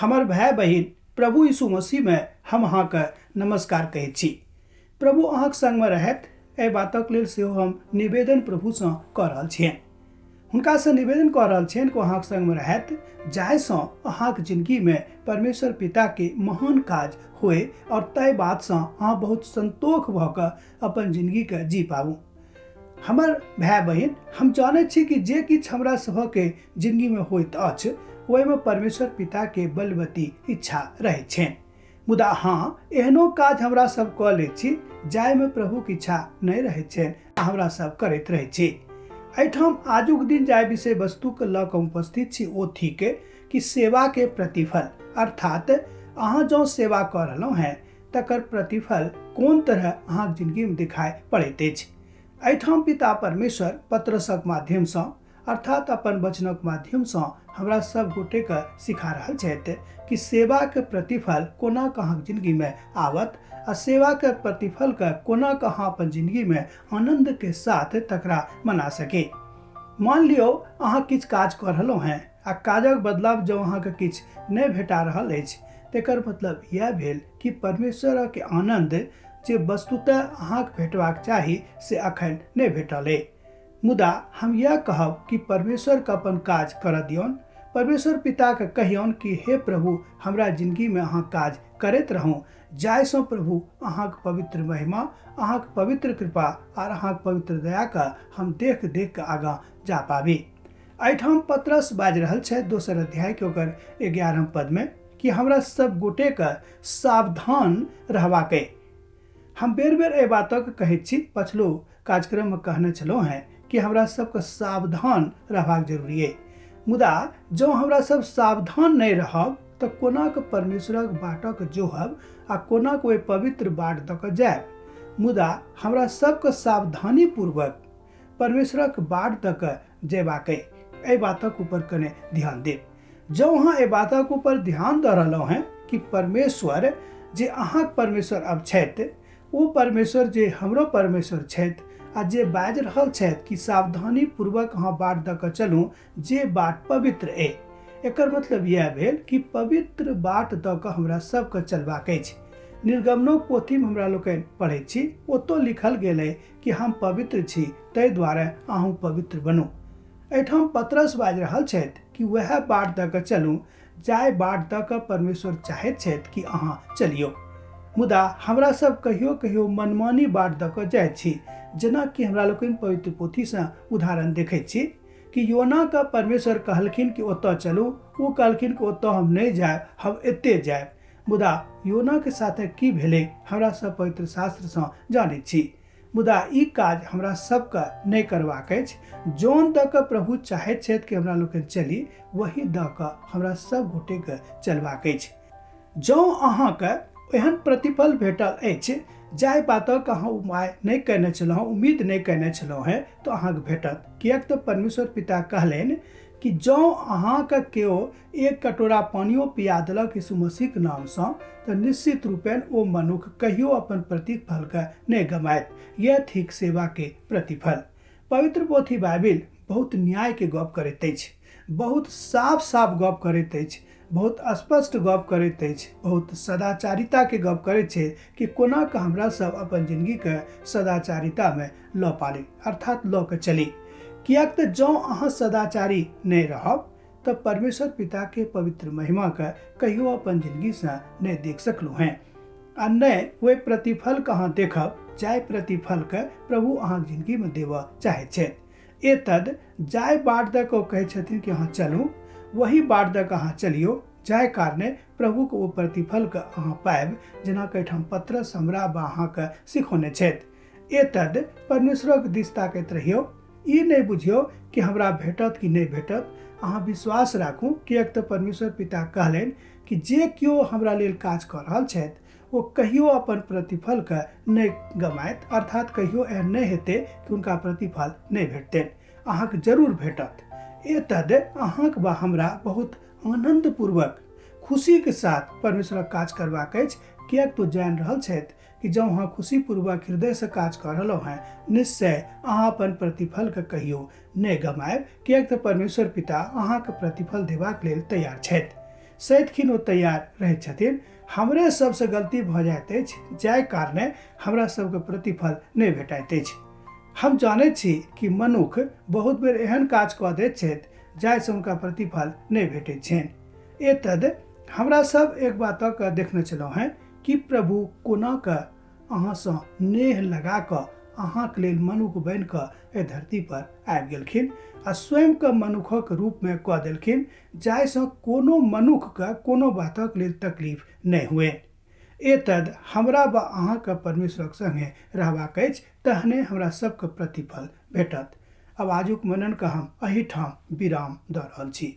हमर भाई बहिन प्रभु यीशु मसीह में हम अहाँके नमस्कार कहैत छी। प्रभु अहाँक संग में रहत एहि बातक लेल सेहो हम निवेदन प्रभुसँ कऽ रहल छियनि। हुनकासँ निवेदन कऽ रहल छियनि कि अहाँक संग में रहत जाहिसँ अहाँक जिंदगी में परमेश्वर पिता के महान काज होए और ताहि बातसँ अहाँ बहुत संतोष भऽ कऽ अपन जिंदगी के जी पाबू। हमर भाई बहिन हम जानैत छी कि जे किछु हमरा सभके जिंदगी में होइत अछि ओहिमे परमेश्वर पिता के बलवती इच्छा रहै छनि। मुदा हाँ, एहनो काज हमरा सब कऽ लै छी जाहिमे प्रभुक इच्छा नहि रहै छनि आ हमरा सब करैत रहै छी। एहिठाम आजुक दिन जाहि विषय वस्तु के लऽ कऽ उपस्थित छी ओ थिक कि सेवा के प्रतिफल, अर्थात अहाँ जँ सेवा कऽ रहलहुँ हैं तकर प्रतिफल कोन तरह अहाँक जिंदगी में दिखाई पड़ैत अछि। एहिठाम पिता परमेश्वर पत्रसक माध्यमसँ अर्थात अपन वचनक माध्यमसँ हमरा सब गोटे के सिखा रहल छथि कि सेवा के प्रतिफल कोना अहाँक जिंदगी में आवत आ सेवा के प्रतिफल के कोना अहाँ अपन जिंदगी में आनंद के साथ तकरा मना सके। मान लियो अहाँ किछु काज कऽ रहलहुँ हैं आ काजक बदला जँ अहाँके किछु नहि भेटा रहल अछि तेकर मतलब यह भेल कि परमेश्वर के आनंद जे वस्तुतः अहाँके भेटबाक चाही से अखन नहि भेटल है। मुदा हम यह कहब कि परमेश्वर के अपन काज करऽ दियौन। परमेश्वर पिता के कहियौन कि हे प्रभु, हमरा जिंदगी में अहाँ काज करैत रहूं जाहिसँ प्रभु अहाँक पवित्र महिमा, अहाँक पवित्र कृपा और अहाँक पवित्र दया का हम देख देख के आगाँ जा पाबी। एहिठाम पतरस बाजि रहल छै 2 अध्याय के ओकर 11 पद में कि हमरा सब गोटे के सावधान रहबाक है। हम बेर बेर एहि बातक कहैत छी, पछलो कार्यक्रम में कहने छलहुँ हैं कि हमरा सबके सावधान रहबाक जरूरी है। मुदा जँ हमरा सब सावधान नहीं रहब तऽ कोना के परमेश्वरक बाटक जोहब आ कोना के ओहि पवित्र बाट दऽ कऽ जायब। मुदा हमरा सबके सावधानी पूर्वक परमेश्वरक बाट दऽ कऽ जेबाक है। एहि बातक ऊपर कने ध्यान देब। जँ अहाँ एहि बातक ऊपर ध्यान दऽ रहलहुँ हैं कि परमेश्वर जे अहाँक परमेश्वर अब छथि ओ परमेश्वर जे हमरो परमेश्वर छथि आ जे बाजि रहल छथि कि सावधानी पूर्वक अहाँ बाट दऽ कऽ चलू जे बाट पवित्र है। एकर मतलब यह भेल कि पवित्र बाट दऽ कऽ हमरा सबके चलबाक अछि। निर्गमनक पोथी में हमरा लोकनि पढ़ै छी, ओतौ लिखल गेल है कि हम पवित्र छी ताहि दुआरे अहूँ पवित्र बनू। एहिठाम पतरस बाजि रहल छथि कि वह बाट दऽ कऽ चलू जाहि बाट दऽ कऽ परमेश्वर चाहैत छथि कि अहाँ चलियौ। मुदा हमरा सब कहियो कहियो मनमानी बाट दऽ कऽ जाइत छी। जेना कि हमरा लोकनि पवित्र पोथीसँ उदाहरण देखैत छी कि योना का परमेश्वर कहलखिन कि ओतऽ चलू, ओ कहलखिन कि ओतऽ हम नहीं जायब, हम एते जायब। मुदा योना के साथे की भेलै हमरा सब पवित्र शास्त्रसँ जानैत छी। मुदा ई काज हमरा सबके नहीं करबाक अछि। जोन दऽ कऽ प्रभु चाहैत छथि कि हमरा लोकनि चली वही दऽ कऽ हमरा सब गोटे के चलबाक अछि। जँ अहाँके एहन प्रतिफल भेटल अछि जाहि बातक अहाँ उपाय नहीं कयने छलहुँ, उम्मीद नहीं कयने छलहुँ हैं तो अहाँके भेटत। किएक तऽ परमेश्वर पिता कहलनि कि जँ अहाँके केओ 1 कटोरा पानियो पिया देलक यीशु मसीह के नामसँ तऽ निश्चित रूपेण ओ मनुख कहियो अपन प्रतिफल के नहीं गमायत। यह थिक सेवा के प्रतिफल। पवित्र पोथी बाइबिल बहुत न्याय के गप करैत अछि, बहुत साफ साफ गप करैत अछि, बहुत स्पष्ट गप करैत अछि, बहुत सदाचारिता के गप करैत छै कि कोना के हमरा सब अपन जिंदगी के सदाचारिता में लऽ पाली अर्थात लऽ के चली। किएक तऽ जँ अहाँ सदाचारी नहीं रहब तऽ परमेश्वर पिता के पवित्र महिमा के कहियो अपन जिंदगी से नहीं देख सकलू हैं आ नहीं वही प्रतिफल के अहाँ देखब जाहि प्रतिफल के प्रभु अहाँक जिंदगी में देबऽ चाहैत छथि। एतद जाहि बाट दऽ कऽ कहै छथिन कि अहाँ चलू वही बाट दऽ कऽ अहाँ चलियौ जाहि कारणे प्रभु के ओ प्रतिफल के अहाँ पायब जेना कि एहिठाम पतरस हमरा वा अहाँके सिखौने छथि। एतद परमेश्वरक दिस ताकैत रहियौ, ई नहीं बुझियौ कि हमरा भेटत कि नहीं भेटत। अहाँ विश्वास राखू किएक तऽ परमेश्वर पिता कहलनि कि जे केओ हमरा लेल काज कऽ रहल छथि ओ कहियो अपन प्रतिफल के नहीं गमायत अर्थात कहियो एहन नहीं हेतै कि हुनका प्रतिफल नहीं भेटतनि। अहाँके जरूर भेटत। एतद अहाँक वा हमरा बहुत आनंद पूर्वक खुशी के साथ परमेश्वरक काज करबाक अछि। किएक तो जानि रहल छथि कि जँ अहाँ खुशी पूर्वक हृदय से काज कऽ रहलहुँ हैं निश्चय अहाँ अपन प्रतिफल के कहियो नहीं गमायब। किएक तऽ परमेश्वर पिता अहाँके प्रतिफल देबाक लेल तैयार छथि। सैतखिन ओ तैयार रहै छथिन। हमरे सबसे गलती भऽ जाइत अछि, जाहि कारणे हमरा सबके प्रतिफल नहि भेटैत अछि। हम जानैत छी कि मनुख बहुत बेर एहन काज कऽ दैत छथि जाहिसँ हुनका प्रतिफल नहि भेटैत छनि। एतद हमरा सब एक बातक देखने छलहुँ हैं कि प्रभु कोना कऽ अहाँसँ नेह लगा कऽ अहाँके लेल मनुख बनि कऽ एहि धरती पर आबि गेलखिन आ स्वयं के मनुखक रूपमे कऽ देलखिन, जाहिसँ कोनो मनुखके कोनो बातक लेल तकलीफ नहि हुए। एतद हमरा वा अहाँके परमेश्वरक संगे रहबाक अछि, तहने हमरा सबके प्रतिफल भेटत। अब आजुक मनन का हम एहिठाम विराम दऽ रहल छी।